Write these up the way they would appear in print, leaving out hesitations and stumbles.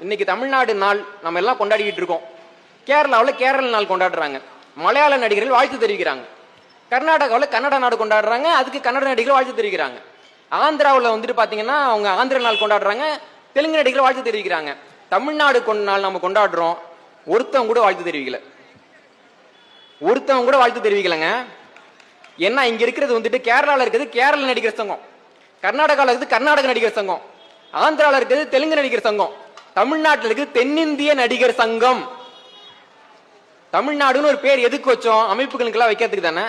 இன்னைக்கு தமிழ்நாடு நாள் நம்ம எல்லாம் கொண்டாடிக்கிட்டு இருக்கோம். கேரளாவில் கேரள நாள் கொண்டாடுறாங்க. மலையாள நடிகர்கள் வாழ்த்து தெரிவிக்கிறாங்க. கர்நாடகாவில் கன்னட நாடு கொண்டாடுறாங்க, அதுக்கு கன்னட நடிகர்கள் வாழ்த்து தெரிவிக்கிறாங்க. ஆந்திராவில் வந்துட்டு பாத்தீங்கன்னா அவங்க ஆந்திர நாள் கொண்டாடுறாங்க, தெலுங்கு நடிகர்கள் வாழ்த்து தெரிவிக்கிறாங்க. தமிழ்நாடு நாள் நம்ம கொண்டாடுறோம், ஒருத்தவங்க கூட வாழ்த்து தெரிவிக்கல. ஒருத்தவங்க கூட வாழ்த்து தெரிவிக்கலங்க. ஏன்னா இங்க இருக்கிறது வந்துட்டு கேரளாவில் இருக்கிறது கேரள நடிகர் சங்கம், கர்நாடகாவில் இருக்கிறது கர்நாடக நடிகர் சங்கம், ஆந்திராவில் இருக்கிறது தெலுங்கு நடிகர் சங்கம், தமிழ்நாட்டில் இருக்கிறது தென்னிந்திய நடிகர் சங்கம். தமிழ்நாடுன்னு ஒரு பேர் எதுக்கு வச்சோம்? அமைப்புகளுக்கெல்லாம் வைக்கிறதுக்கு தானே.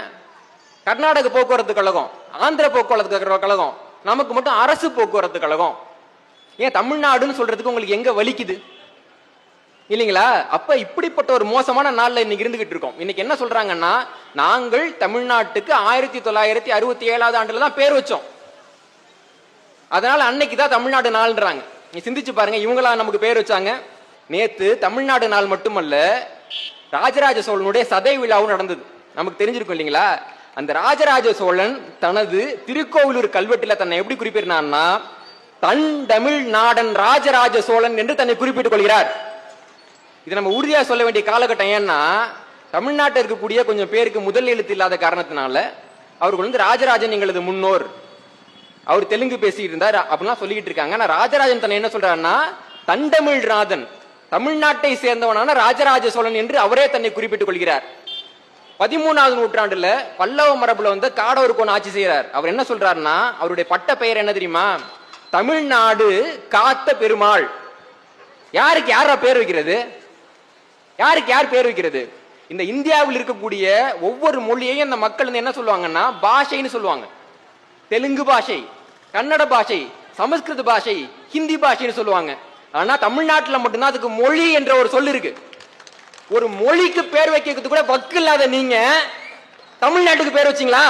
கர்நாடக போக்குவரத்து கழகம், ஆந்திர போக்குவரத்து கழகம், நமக்கு மட்டும் அரசு போக்குவரத்து கழகம். ஏன் தமிழ்நாடுன்னு சொல்றதுக்கு உங்களுக்கு எங்க வலிக்குது இல்லைங்களா? அப்ப இப்படிப்பட்ட ஒரு மோசமான நாள்ல இன்னைக்கு இருந்துகிட்டு இருக்கோம். இன்னைக்கு என்ன சொல்றாங்கன்னா, நாங்கள் தமிழ்நாட்டுக்கு 1967 ஆண்டுல தான் பேர் வச்சோம், அதனால அன்னைக்கு தான் தமிழ்நாடு நாள்ன்றாங்க. நீ சிந்திச்சு பாருங்க, இவங்களா நமக்கு பேர் வச்சாங்க? நேத்து தமிழ்நாடு நாள் மட்டுமல்ல, ராஜராஜ சோழனுடைய சதை விழாவும் நடந்தது. நமக்கு தெரிஞ்சிருக்கும் இல்லைங்களா? அந்த ராஜராஜ சோழன் தனது திருக்கோவிலூர் கல்வெட்டுல தன்னை எப்படி குறிப்பிட்டார்னா, தன் தமிழ் நாடன் ராஜராஜ சோழன் என்று தன்னை குறிப்பிட்டுக் கொள்கிறார். இது நம்ம உறுதியா சொல்ல வேண்டிய காலகட்டம். ஏன்னா தமிழ்நாட்டில் இருக்கக்கூடிய கொஞ்சம் பேருக்கு முதல் எழுத்து இல்லாத காரணத்தினால அவர்கள் வந்து ராஜராஜன் எங்களது முன்னோர், அவர் தெலுங்கு பேசிட்டு இருந்தார் அப்படின்னா சொல்லிட்டு இருக்காங்க. ஆனா ராஜராஜன் தன்னை என்ன சொல்றாருன்னா, தண்டமிழ் நாதன், தமிழ்நாட்டை சேர்ந்தவனான ராஜராஜ சோழன் என்று அவரே தன்னை குறிப்பிட்டுக் கொள்கிறார். 13வது நூற்றாண்டுல பல்லவ மரபுல வந்து காடவர் கோன் ஆட்சி செய்யறார். அவர் என்ன சொல்றாருன்னா, அவருடைய பட்ட பெயர் என்ன தெரியுமா? தமிழ்நாடு காத்த பெருமாள். யாருக்கு யாரா பேர் வைக்கிறது? யாருக்கு யார் பேர் வைக்கிறது? இந்த இந்தியாவில் இருக்கக்கூடிய ஒவ்வொரு மொழியையும் அந்த மக்கள் வந்து என்ன சொல்லுவாங்கன்னா பாஷைன்னு சொல்லுவாங்க. தெலுங்கு பாஷை, கன்னட பாஷை, சமஸ்கிருத பாஷை, ஹிந்தி பாஷைன்னு சொல்லுவாங்க. ஆனா தமிழ்நாட்டில் மட்டும்தான் அதுக்கு மொழி என்ற ஒரு சொல் இருக்கு. ஒரு மொழிக்கு பேர் வைக்கிறது கூட வக்கு இல்லாத நீங்க தமிழ்நாட்டுக்கு பேர் வச்சீங்களா?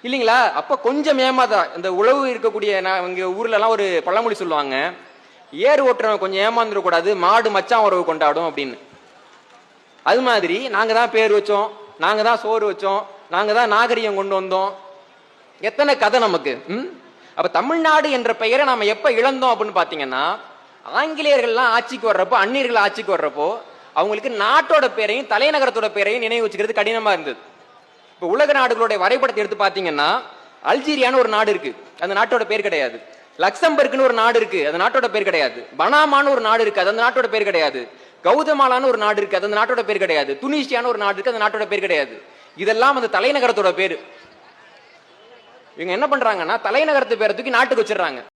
இல்லைங்களா? அப்ப கொஞ்சம் ஏமாதா. இந்த உழவு இருக்கக்கூடிய இங்க ஊர்ல எல்லாம் ஒரு பழமொழி சொல்லுவாங்க, ஏறு ஓட்டுறவன் கொஞ்சம் ஏமாந்துட கூடாது, மாடு மச்சான் உறவு கொண்டாடும் அப்படின்னு. அது மாதிரி நாங்க தான் பேர் வச்சோம், நாங்க தான் சோறு வச்சோம், நாங்க தான் நாகரிகம் கொண்டு வந்தோம். எத்தனை கதை நமக்கு. அப்ப தமிழ்நாடு என்ற பெயரை நாம எப்ப இழந்தோம் அப்படின்னு பாத்தீங்கன்னா, ஆங்கிலேயர்கள்லாம் ஆட்சிக்கு வர்றப்போ, அந்நியர்கள் ஆட்சிக்கு வர்றப்போ அவங்களுக்கு நாட்டோட பேரையும் தலைநகரத்தோட பேரையும் நினைவு வச்சுக்கிறது கடினமா இருந்தது. இப்ப உலக நாடுகளுடைய வரைபடத்தை எடுத்து பாத்தீங்கன்னா, அல்ஜீரியான்னு ஒரு நாடு இருக்கு, அந்த நாட்டோட பேர் கிடையாது. லக்சம்பர்க்னு ஒரு நாடு இருக்கு, அந்த நாட்டோட பேர் கிடையாது. பனாமான்னு ஒரு நாடு இருக்கு, அந்த நாட்டோட பேர் கிடையாது. கௌதமாலான்னு ஒரு நாடு இருக்கு, அந்த நாட்டோட பேர் கிடையாது. துனிசியான்னு ஒரு நாடு இருக்கு, அந்த நாட்டோட பேர் கிடையாது. இதெல்லாம் அந்த தலைநகரத்தோட பேரு. இவங்க என்ன பண்றாங்கன்னா, தலைநகரத்து பேரை தூக்கி நாட்டுக்கு வச்சிடறாங்க.